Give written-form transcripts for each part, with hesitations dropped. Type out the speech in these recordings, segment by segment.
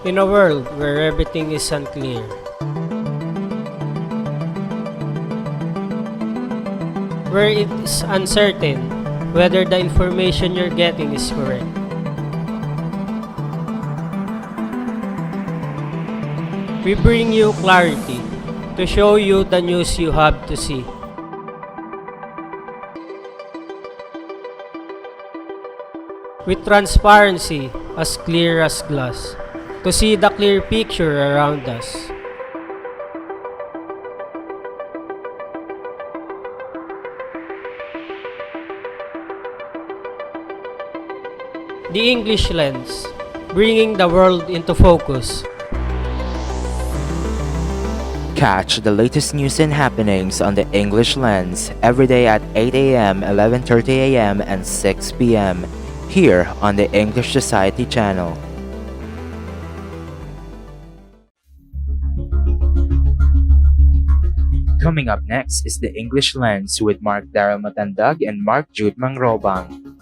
In a world where everything is unclear, where it is uncertain whether the information you're getting is correct, we bring you clarity to show you the news you have to see. With transparency as clear as glass, to see the clear picture around us. The English Lens, bringing the world into focus. Catch the latest news and happenings on the English Lens every day at 8 a.m., 11:30 a.m., and 6 p.m. here on the English Society channel. Coming up next is the English Lens with Marc Darryl Matandag and Jude Mangrobang.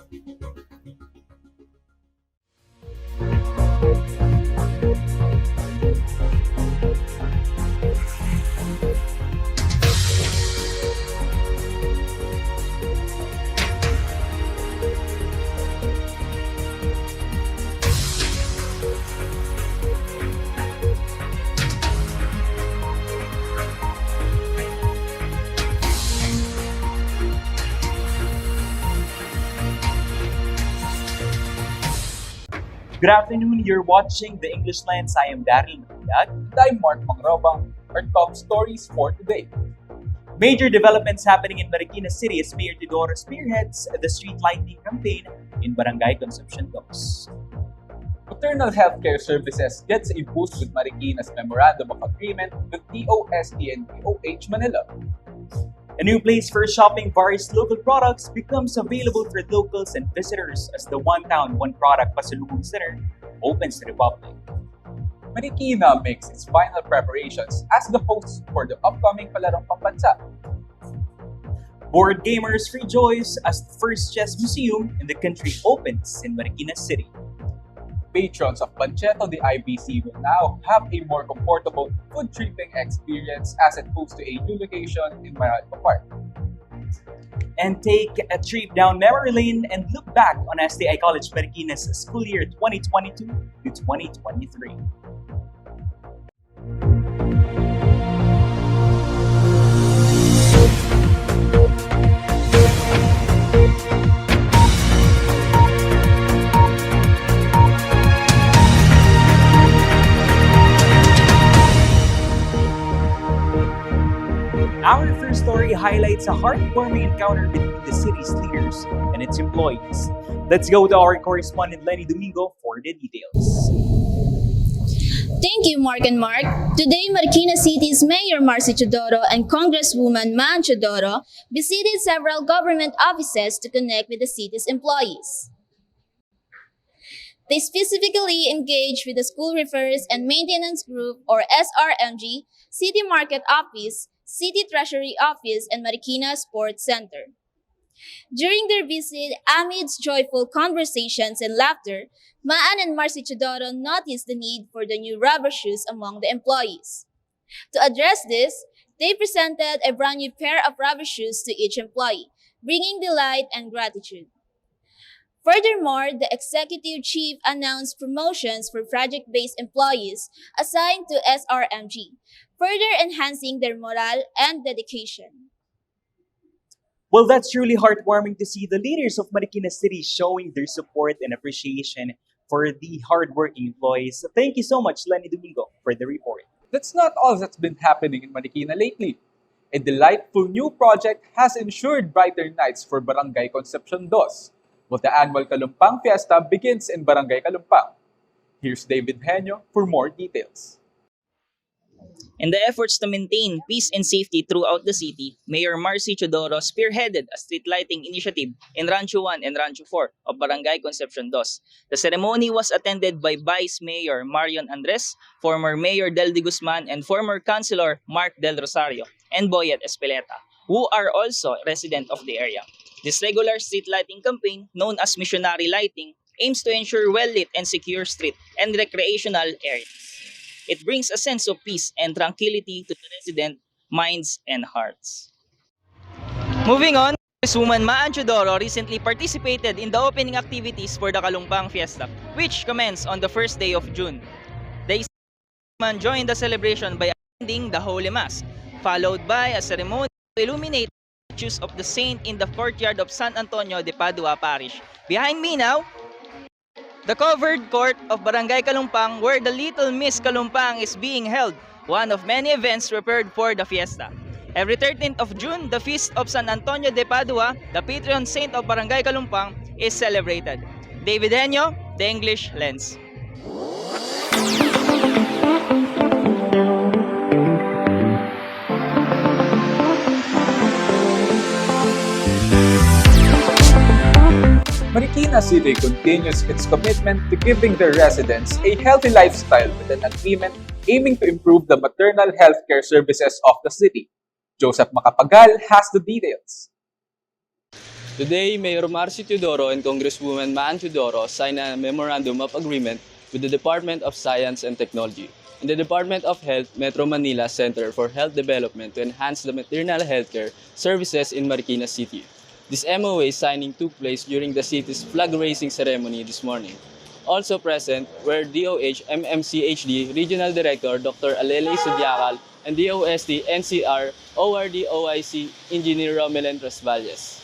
Good afternoon, you're watching The English Lens. I am Darryl and I'm Marc Mangrobang. Our top stories for today. Major developments happening in Marikina City as Mayor Teodoro spearheads the street lighting campaign in Barangay Concepcion 2. Maternal healthcare services gets a boost with Marikina's Memorandum of Agreement with TOST and DOH Manila. A new place for shopping various local products becomes available for locals and visitors as the One Town, One Product Pasalubong Center opens to the public. Marikina makes its final preparations as the host for the upcoming Palarong Pambansa. Board gamers rejoice as the first chess museum in the country opens in Marikina City. Patrons of Panchetto the IBC will now have a more comfortable food tripping experience as it moves to a new location in Maralco Park. And take a trip down memory lane and look back on STI College Marikina's school year 2022 to 2023. Our first story highlights a heartwarming encounter between the city's leaders and its employees. Let's go to our correspondent Leny Domingo for the details. Thank you, Marc and Marc. Today, Marikina City's Mayor Marcy Teodoro and Congresswoman Man Teodoro visited several government offices to connect with the city's employees. They specifically engaged with the School Repairs and Maintenance Group or SRMG, City Market Office, City Treasury Office, and Marikina Sports Center. During their visit, amidst joyful conversations and laughter, Maan and Marcy Teodoro noticed the need for the new rubber shoes among the employees. To address this, they presented a brand new pair of rubber shoes to each employee, bringing delight and gratitude. Furthermore, the executive chief announced promotions for project-based employees assigned to SRMG, further enhancing their morale and dedication. Well, that's truly heartwarming to see the leaders of Marikina City showing their support and appreciation for the hardworking employees. Thank you so much, Leny Domingo, for the report. That's not all that's been happening in Marikina lately. A delightful new project has ensured brighter nights for Barangay Concepcion 2, while the annual Kalumpang Fiesta begins in Barangay Kalumpang. Here's David Genio for more details. In the efforts to maintain peace and safety throughout the city, Mayor Marcy Teodoro spearheaded a street lighting initiative in Rancho 1 and Rancho 4 of Barangay Concepcion 2. The ceremony was attended by Vice Mayor Marion Andres, former Mayor Del de Guzman, and former Councilor Marc Del Rosario, and Boyet Espeleta, who are also resident of the area. This regular street lighting campaign, known as missionary lighting, aims to ensure well-lit and secure street and recreational areas. It brings a sense of peace and tranquility to the resident minds and hearts. Moving on, Congresswoman Maan Chodoro recently participated in the opening activities for the Kalumpang Fiesta, which commenced on the first day of June. The man joined the celebration by attending the Holy Mass, followed by a ceremony to illuminate the statues of the saint in the courtyard of San Antonio de Padua Parish. Behind me now, the covered court of Barangay Kalumpang where the Little Miss Kalumpang is being held, one of many events prepared for the fiesta. Every 13th of June, the feast of San Antonio de Padua, the patron saint of Barangay Kalumpang, is celebrated. David Genio, The English Lens. Marikina City continues its commitment to giving their residents a healthy lifestyle with an agreement aiming to improve the maternal healthcare services of the city. Joseph Macapagal has the details. Today, Mayor Marc Teodoro and Congresswoman Maan Chodoro signed a Memorandum of Agreement with the Department of Science and Technology and the Department of Health Metro Manila Center for Health Development to enhance the maternal healthcare services in Marikina City. This MOA signing took place during the city's flag-raising ceremony this morning. Also present were DOH MMCHD Regional Director Dr. Alele Sudiacal and DOST NCR ORD OIC Engineer Romelan Trasvalles.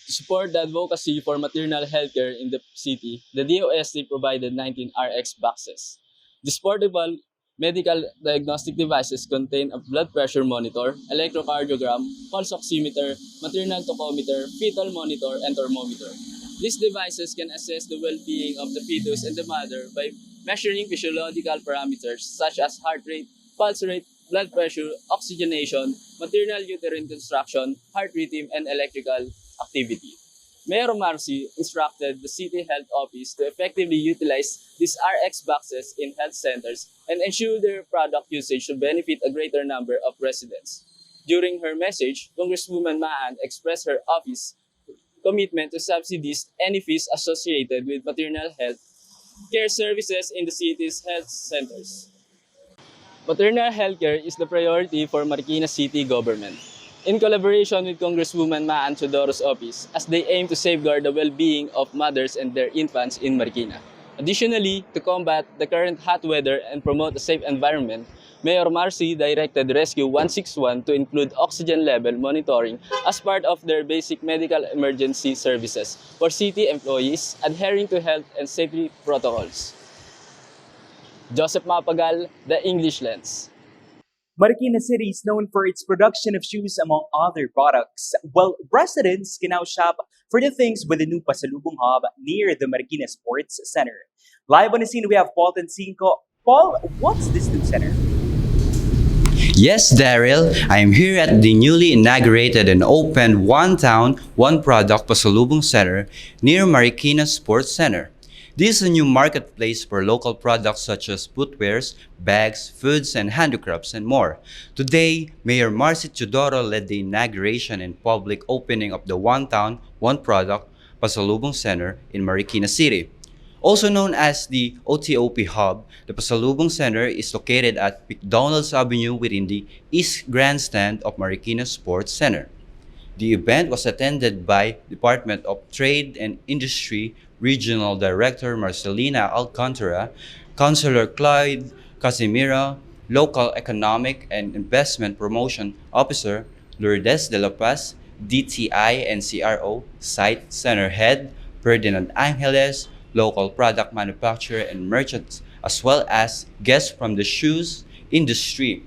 To support the advocacy for maternal healthcare in the city, the DOST provided 19 RX boxes. These portable medical diagnostic devices contain a blood pressure monitor, electrocardiogram, pulse oximeter, maternal tachometer, fetal monitor, and thermometer. These devices can assess the well-being of the fetus and the mother by measuring physiological parameters such as heart rate, pulse rate, blood pressure, oxygenation, maternal uterine contraction, heart rhythm, and electrical activity. Mayor Marci instructed the City Health Office to effectively utilize these RX boxes in health centers and ensure their product usage to benefit a greater number of residents. During her message, Congresswoman Maan expressed her office commitment to subsidize any fees associated with maternal health care services in the city's health centers. Maternal health care is the priority for Marikina City government. In collaboration with Congresswoman Maan Chodoro's office, as they aim to safeguard the well-being of mothers and their infants in Marikina. Additionally, to combat the current hot weather and promote a safe environment, Mayor Marci directed Rescue 161 to include oxygen level monitoring as part of their basic medical emergency services for city employees adhering to health and safety protocols. Joseph Mapagal, The English Lens. Marikina City is known for its production of shoes among other products. Well, residents can now shop for the things with the new Pasalubong Hub near the Marikina Sports Center. Live on the scene, we have Paul Tancinco. Paul, what's this new center? Yes, Darryl, I am here at the newly inaugurated and opened One Town, One Product Pasalubong Center near Marikina Sports Center. This is a new marketplace for local products such as footwears, bags, foods, and handicrafts, and more. Today, Mayor Marc Teodoro led the inauguration and public opening of the One Town, One Product Pasalubong Center in Marikina City. Also known as the OTOP Hub, the Pasalubong Center is located at McDonald's Avenue within the East Grandstand of Marikina Sports Center. The event was attended by Department of Trade and Industry Regional Director Marcelina Alcantara, Councilor Clyde Casimiro, Local Economic and Investment Promotion Officer Lourdes de la Paz, DTI and CRO Site Center Head Ferdinand Angeles, local product manufacturer and merchants, as well as guests from the shoes industry.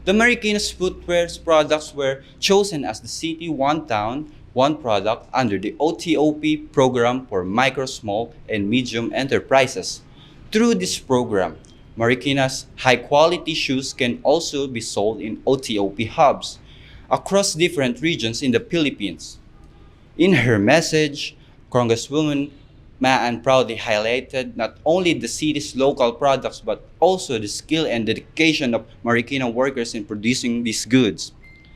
The Marikina's footwear products were chosen as the City One Town, One Product under the OTOP program for micro, small, and medium enterprises. Through this program, Marikina's high-quality shoes can also be sold in OTOP hubs across different regions in the Philippines. In her message, Congresswoman Maan proudly highlighted not only the city's local products but also the skill and dedication of Marikina workers in producing these goods.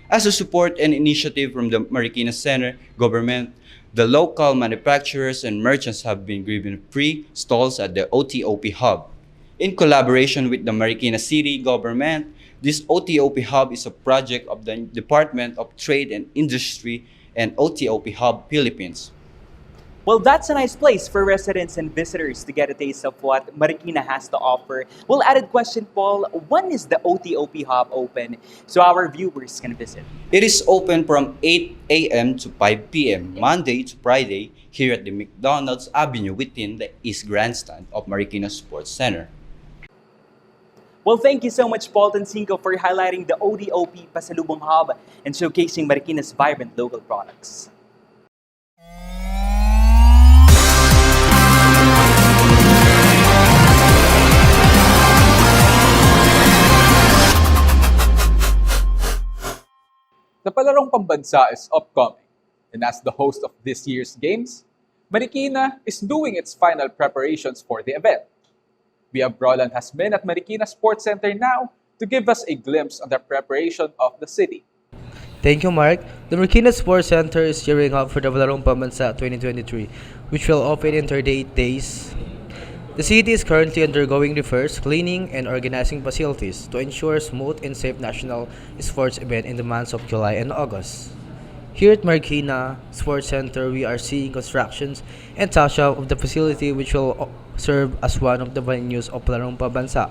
As a support and initiative from the Marikina Center government, The local manufacturers and merchants have been given free stalls at the OTOP Hub. In collaboration with the Marikina City government, this OTOP Hub is a project of the Department of Trade and Industry and OTOP Hub Philippines. Well, that's a nice place for residents and visitors to get a taste of what Marikina has to offer. Well, added question, Paul, when is the OTOP Hub open so our viewers can visit? It is open from 8 a.m. to 5 p.m. Monday to Friday here at the McDonald's Avenue within the East Grandstand of Marikina Sports Center. Well, thank you so much, Paul Tancinco, for highlighting the OTOP Pasalubong Hub and showcasing Marikina's vibrant local products. The Palarong Pambansa is upcoming, and as the host of this year's games, Marikina is doing its final preparations for the event. We have Roland Jasmin at Marikina Sports Center now to give us a glimpse on the preparation of the city. Thank you, Marc. The Marikina Sports Center is gearing up for the Palarong Pambansa 2023, which will open in 38 days. The city is currently undergoing repairs, cleaning, and organizing facilities to ensure smooth and safe national sports event in the months of July and August. Here at Marikina Sports Center, we are seeing constructions and touch-up of the facility which will serve as one of the venues of Palarong Pambansa.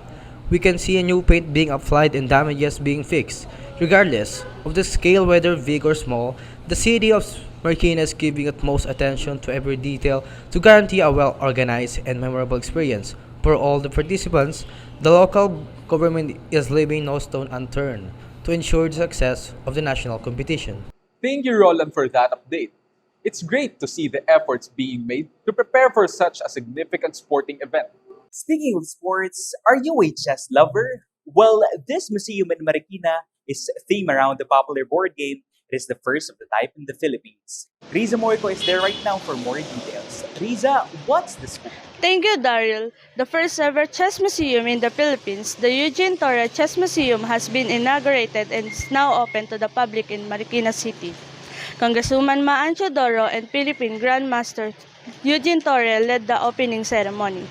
We can see a new paint being applied and damages being fixed. Regardless of the scale, whether big or small, the city of Marikina is giving utmost attention to every detail to guarantee a well-organized and memorable experience. For all the participants, the local government is leaving no stone unturned to ensure the success of the national competition. Thank you, Roland, for that update. It's great to see the efforts being made to prepare for such a significant sporting event. Speaking of sports, are you a chess lover? Well, this museum in Marikina is themed around the popular board game. It is the first of the type in the Philippines. Riza Mae Moico is there right now for more details. Riza, what's the scoop? Thank you, Darryl. The first ever chess museum in the Philippines, the Eugene Torre Chess Museum, has been inaugurated and is now open to the public in Marikina City. Congresswoman Maan Chodoro and Philippine Grandmaster Eugene Torre led the opening ceremony.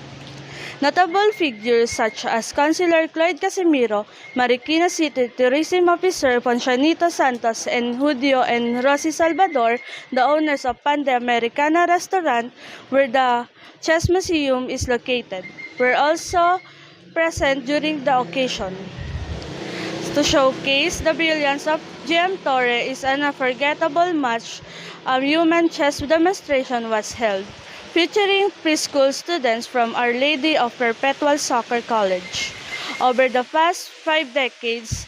Notable figures such as Councilor Cloyd Casimiro, Marikina City Tourism Officer Poncianito Santos, and Judio and Rosie Salvador, the owners of Pande Americana Restaurant, where the Chess Museum is located, were also present during the occasion. To showcase the brilliance of GM Torre is an unforgettable match, a human chess demonstration was held, featuring preschool students from Our Lady of Perpetual Soccer College. Over the past 5 decades,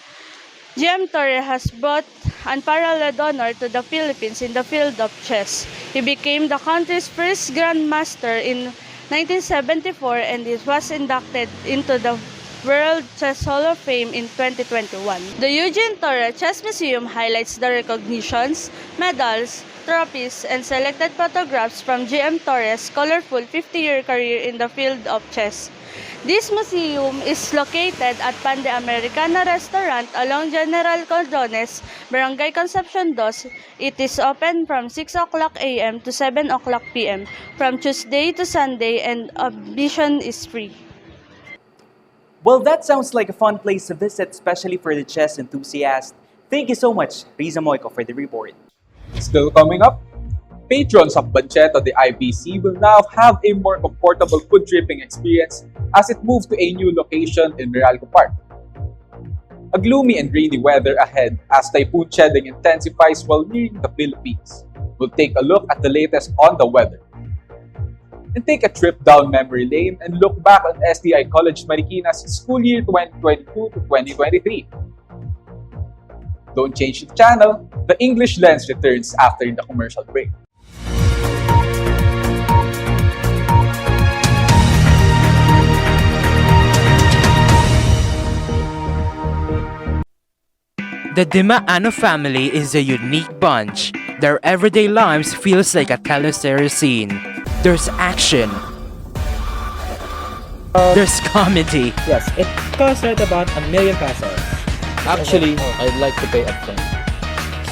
GM Torre has brought unparalleled honor to the Philippines in the field of chess. He became the country's first grandmaster in 1974 and it was inducted into the World Chess Hall of Fame in 2021. The Eugene Torre Chess Museum highlights the recognitions, medals, trophies, and selected photographs from GM Torre's colorful 50-year career in the field of chess. This museum is located at Pande Americana Restaurant along General Cordones, Barangay Concepcion 2. It is open from 6 o'clock a.m. to 7 o'clock p.m. from Tuesday to Sunday, and admission is free. Well, that sounds like a fun place to visit, especially for the chess enthusiast. Thank you so much, Riza Mae Moico, for the report. Still coming up, patrons of Bancheta de IBC will now have a more comfortable food tripping experience as it moves to a new location in Meralco Park. A gloomy and rainy weather ahead as typhoon shedding intensifies while nearing the Philippines. We'll take a look at the latest on the weather. And take a trip down memory lane and look back on STI College Marikina's school year 2022 to 2023. Don't change the channel, the English Lens returns after the commercial break. The Dimaano family is a unique bunch. Their everyday lives feels like a teleseries scene. There's action. There's comedy. Yes, it costs right about 1 million pesos. Actually, I'd like to pay upfront.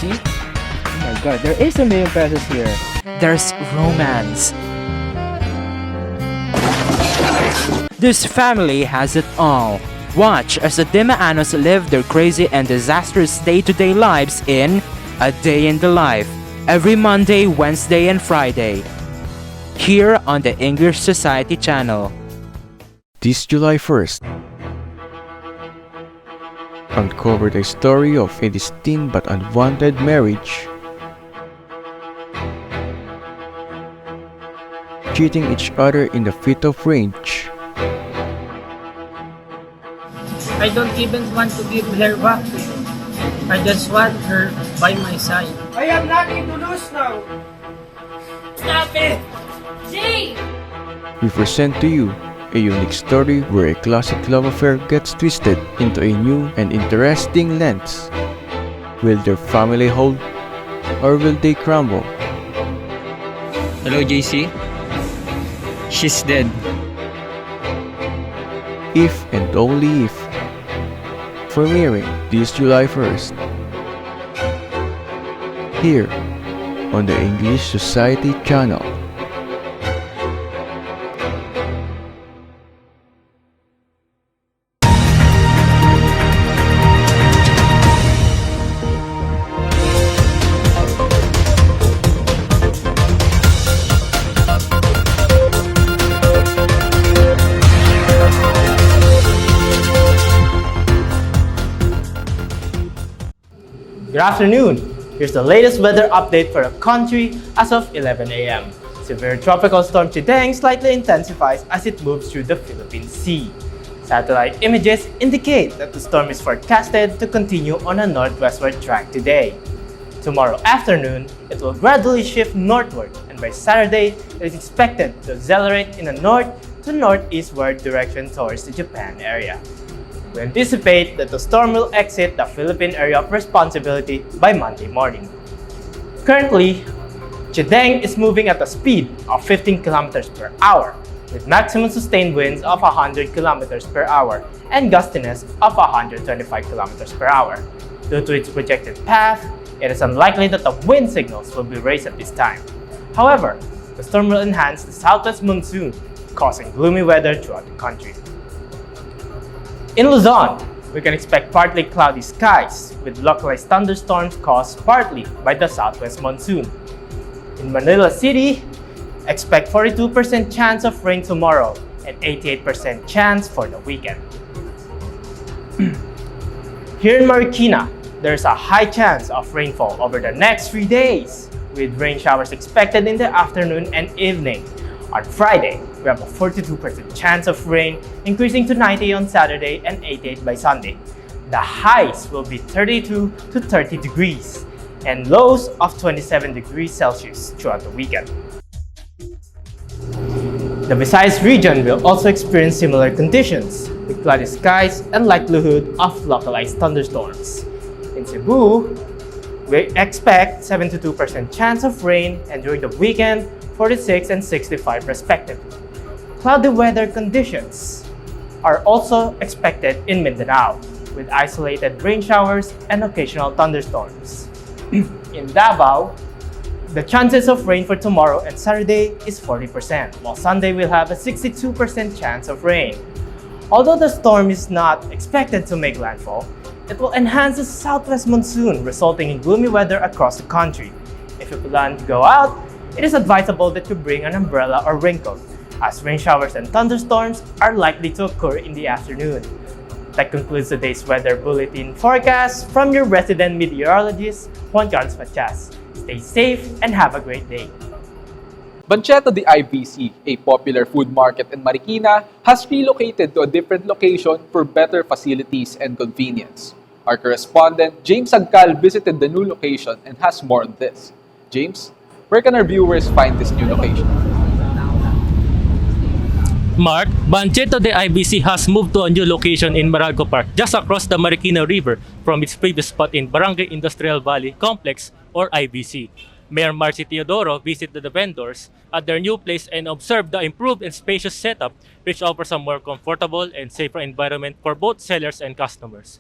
See? Oh my god, there is 1 million pesos here. there's romance. This family has it all. Watch as the Dimaanos live their crazy and disastrous day-to-day lives in A Day in the Life, every Monday, Wednesday, and Friday, here on the English Society channel. This July 1st, uncovered a story of a destined but unwanted marriage, cheating each other in the fit of rage. I don't even want to give her back to you. I just want her by my side. I have nothing to lose now. Stop it! Jay! We present to you a unique story where a classic love affair gets twisted into a new and interesting lens. Will their family hold, or will they crumble? Hello, JC. She's dead. If and only if. Premiering this July 1st, here on the English Society channel. Good afternoon! Here's the latest weather update for the country as of 11 a.m. Severe tropical storm Chideng slightly intensifies as it moves through the Philippine Sea. Satellite images indicate that the storm is forecasted to continue on a northwestward track today. Tomorrow afternoon, it will gradually shift northward, and by Saturday, it is expected to accelerate in a north to northeastward direction towards the Japan area. We anticipate that the storm will exit the Philippine area of responsibility by Monday morning. Currently, Chideng is moving at a speed of 15 kilometers per hour, with maximum sustained winds of 100 kilometers per hour and gustiness of 125 kilometers per hour. Due to its projected path, it is unlikely that the wind signals will be raised at this time. However, the storm will enhance the southwest monsoon, causing gloomy weather throughout the country. In Luzon, we can expect partly cloudy skies with localized thunderstorms caused partly by the southwest monsoon. In Manila City, expect 42% chance of rain tomorrow and 88% chance for the weekend. Here in Marikina, there's a high chance of rainfall over the next 3 days, with rain showers expected in the afternoon and evening. On Friday, we have a 42% chance of rain, increasing to 90 on Saturday and 88 by Sunday. The highs will be 32 to 30 degrees and lows of 27 degrees Celsius throughout the weekend. The Visayas region will also experience similar conditions, with cloudy skies and likelihood of localized thunderstorms. In Cebu, we expect 72% chance of rain, and during the weekend, 46 and 65 respectively. Cloudy weather conditions are also expected in Mindanao, with isolated rain showers and occasional thunderstorms. In Davao, the chances of rain for tomorrow and Saturday is 40%, while Sunday will have a 62% chance of rain. Although the storm is not expected to make landfall, it will enhance the southwest monsoon, resulting in gloomy weather across the country. If you plan to go out, it is advisable that you bring an umbrella or raincoat, as rain showers and thunderstorms are likely to occur in the afternoon. That concludes today's weather bulletin forecast from your resident meteorologist, Juan Carlos Machas. Stay safe and have a great day. Bancheta de IBC, a popular food market in Marikina, has relocated to a different location for better facilities and convenience. Our correspondent, James Sagcal, visited the new location and has more on this. James, where can our viewers find this new location? Marc, Bancheta de IBC has moved to a new location in Meralco Park, just across the Marikina River from its previous spot in Barangay Industrial Valley Complex or IBC. Mayor Marc Teodoro visited the vendors at their new place and observed the improved and spacious setup, which offers a more comfortable and safer environment for both sellers and customers.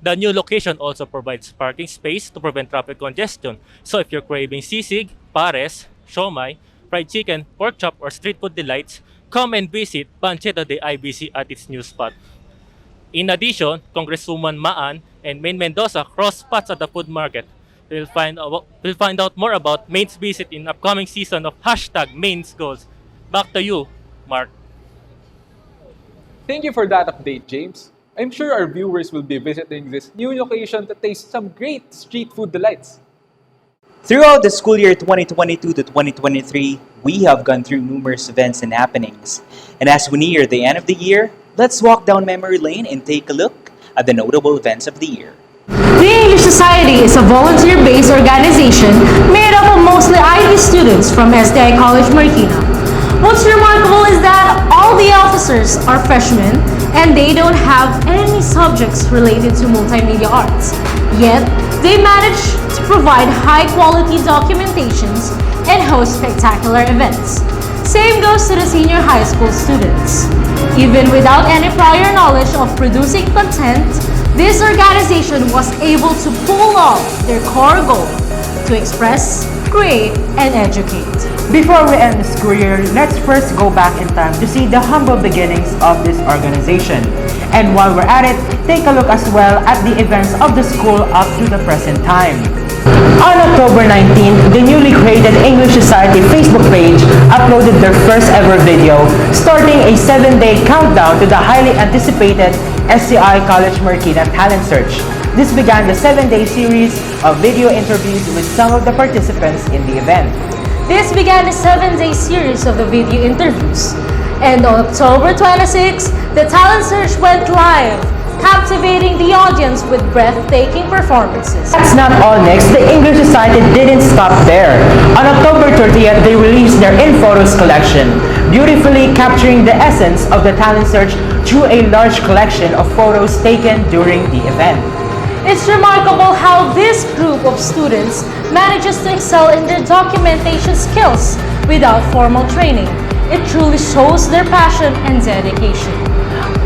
The new location also provides parking space to prevent traffic congestion. So if you're craving sisig, pares, siomai, fried chicken, pork chop, or street food delights, come and visit Pancetta de IBC at its new spot. In addition, Congresswoman Maan and Maine Mendoza cross paths at the food market. We'll find out more about Maine's visit in upcoming season of #Maine's Goals. Back to you, Marc. Thank you for that update, James. I'm sure our viewers will be visiting this new location to taste some great street food delights. Throughout the school year 2022 to 2023, we have gone through numerous events and happenings. And as we near the end of the year, let's walk down memory lane and take a look at the notable events of the year. The English Society is a volunteer-based organization made up of mostly IB students from STI College Marikina. What's remarkable is that all the officers are freshmen and they don't have any subjects related to multimedia arts. Yet, they manage to provide high-quality documentations and host spectacular events. Same goes to the senior high school students. Even without any prior knowledge of producing content, this organization was able to pull off their core goal to express, create, and educate. Before we end the school year, let's first go back in time to see the humble beginnings of this organization. And while we're at it, take a look as well at the events of the school up to the present time. On October 19th, the newly created English Society Facebook page uploaded their first ever video, starting a 7-day countdown to the highly anticipated STI College Marikina Talent Search. This began the 7-day series of video interviews with some of the participants in the event. This began the 7-day series of the video interviews. And on October 26, the talent search went live, captivating the audience with breathtaking performances. That's not all, Nyx. The English Society didn't stop there. On October 30th, they released their In Photos collection, beautifully capturing the essence of the talent search through a large collection of photos taken during the event. It's remarkable how this group of students manages to excel in their documentation skills without formal training. It truly shows their passion and dedication.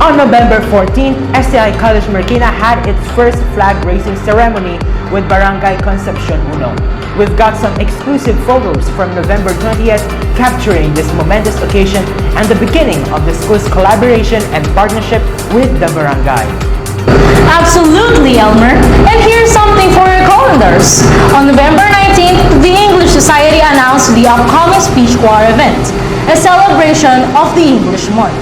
On November 14th, STI College Marikina had its first flag raising ceremony with Barangay Concepcion 1. We've got some exclusive photos from November 20th capturing this momentous occasion and the beginning of the school's collaboration and partnership with the barangay. Absolutely, Elmer. And here's something for your calendars. On November 19th, the English Society announced the upcoming Speech Choir event, a celebration of the English month.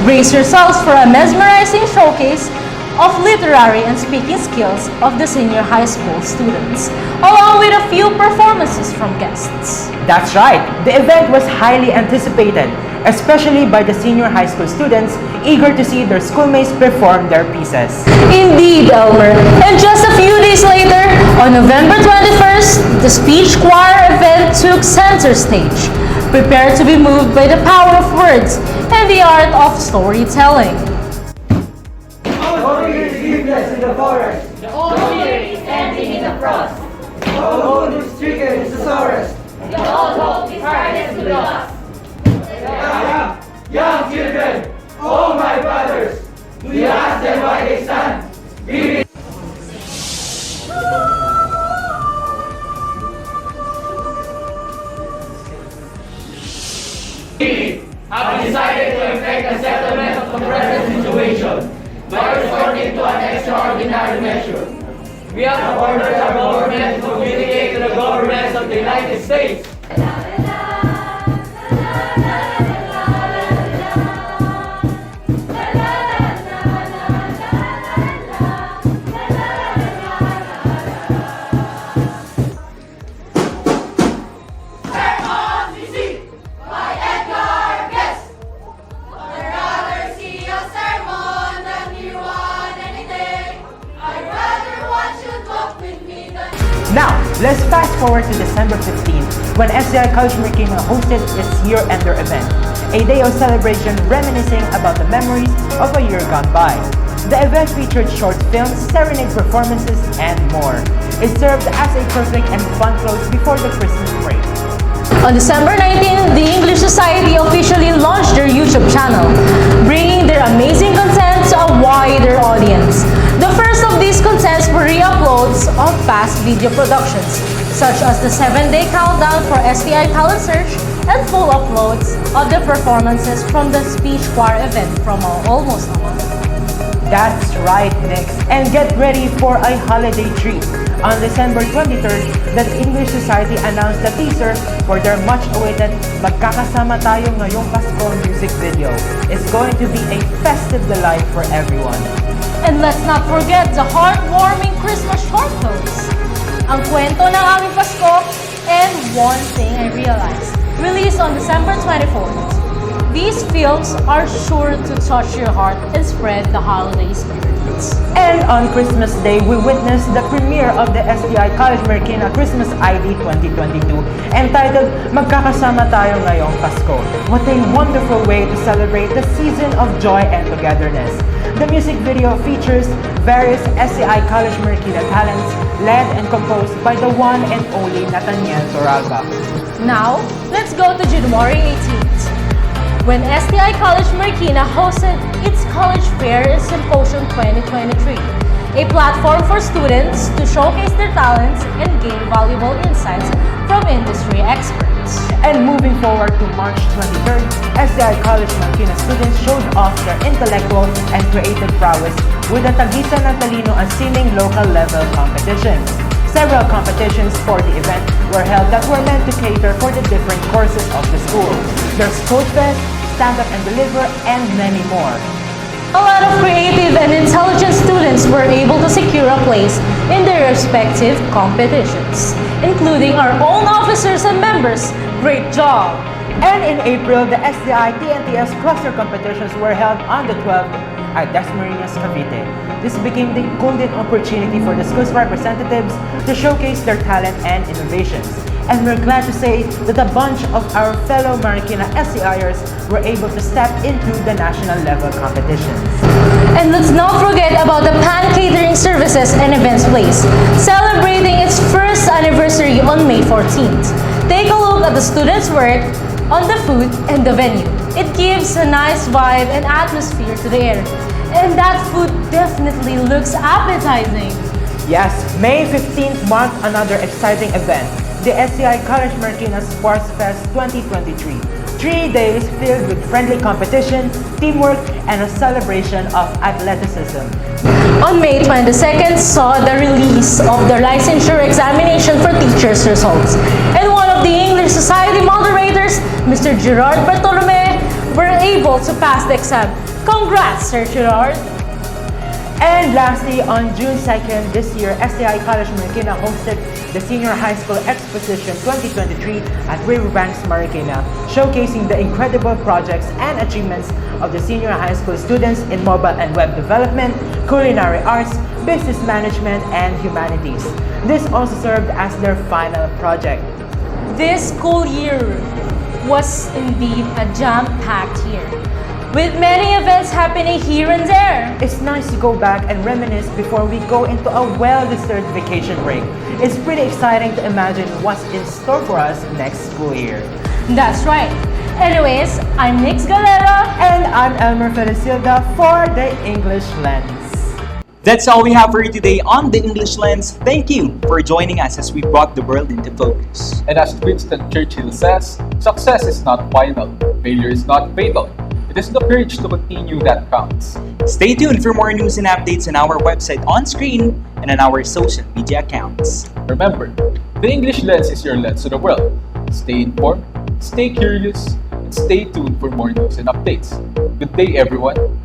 Brace yourselves for a mesmerizing showcase of literary and speaking skills of the senior high school students, along with a few performances from guests. That's right. The event was highly anticipated, especially by the senior high school students eager to see their schoolmates perform their pieces. Indeed, Elmer. And just a few days later, on November 21st, the Speech Choir event took center stage, prepared to be moved by the power of words and the art of storytelling. All trees leafless in the forest. The old deer is standing in the frost. All hope is stricken is the sorest. The old hope is hardest to lost. Young children, oh my brothers, do you ask them why they stand? We have decided to effect a settlement of the present situation by resorting to an extraordinary measure. We have ordered our government to communicate to the governments of the United States. Now, let's fast forward to December 15th when STI College Marikina hosted its year-ender event, a day of celebration reminiscing about the memories of a year gone by. The event featured short films, serenade performances, and more. It served as a perfect and fun close before the Christmas break. On December 19, the English Society officially launched their YouTube channel, bringing their amazing content to a wider audience. The first of these contents were re-uploads of past video productions, such as the 7-day countdown for STI talent search and full uploads of the performances from the speech choir event from almost a month. That's right, Nyx. And get ready for a holiday treat. On December 23rd, the English Society announced the teaser for their much-awaited Magkakasama Tayo Ngayong Pasko music video. It's going to be a festive delight for everyone. And let's not forget the heartwarming Christmas short films. Ang kwento ng aming Pasko and One Thing I Realized, released on December 24th. These films are sure to touch your heart and spread the holiday spirits. And on Christmas Day, we witnessed the premiere of the STI College Marikina Christmas ID 2022 entitled Magkakasama Tayo Ngayong Pasko. What a wonderful way to celebrate the season of joy and togetherness. The music video features various STI College Marikina talents led and composed by the one and only Nathaniel Toralba. Now, let's go to January 18th. When STI College Marikina hosted its College Fair and Symposium 2023, a platform for students to showcase their talents and gain valuable insights from industry experts. And moving forward to March 23rd, STI College Marikina students showed off their intellectual and creative prowess with the Tagisan ng Talino and Singing local level competitions. Several competitions for the event were held that were meant to cater for the different courses of the school. There's Code Fest, Stand Up and Deliver, and many more. A lot of creative and intelligent students were able to secure a place in their respective competitions, including our own officers and members. Great job! And in April, the STI TNTS cluster competitions were held on the 12th at Dasmariñas, Cavite. This became the golden opportunity for the school's representatives to showcase their talent and innovations. And we're glad to say that a bunch of our fellow Marikina SCIers were able to step into the national level competitions. And let's not forget about the Pan Catering Services and Events Place, celebrating its first anniversary on May 14th. Take a look at the students' work on the food and the venue. It gives a nice vibe and atmosphere to the area. And that food definitely looks appetizing. Yes, May 15th marked another exciting event, the STI College Marikina Sports Fest 2023. 3 days filled with friendly competition, teamwork, and a celebration of athleticism. On May 22nd saw the release of the licensure examination for teachers' results. And one of the English Society moderators, Mr. Gerard Bartolome, were able to pass the exam. Congrats, Sir Gerard! And lastly, on June 2nd this year, STI College Marikina hosted the Senior High School Exposition 2023 at Riverbanks, Marikina, showcasing the incredible projects and achievements of the senior high school students in mobile and web development, culinary arts, business management, and humanities. This also served as their final project. This school year was indeed a jam-packed year, with many events happening here and there. It's nice to go back and reminisce before we go into a well-deserved vacation break. It's pretty exciting to imagine what's in store for us next school year. That's right. Anyways, I'm Nyx Galera. And I'm Elmer Felisilda for the English Lens. That's all we have for you today on the English Lens. Thank you for joining us as we brought the world into focus. And as Winston Churchill says, success is not final, failure is not fatal. It is the courage to continue that counts. Stay tuned for more news and updates on our website on screen and on our social media accounts. Remember, the English Lens is your lens to the world. Stay informed, stay curious, and stay tuned for more news and updates. Good day, everyone.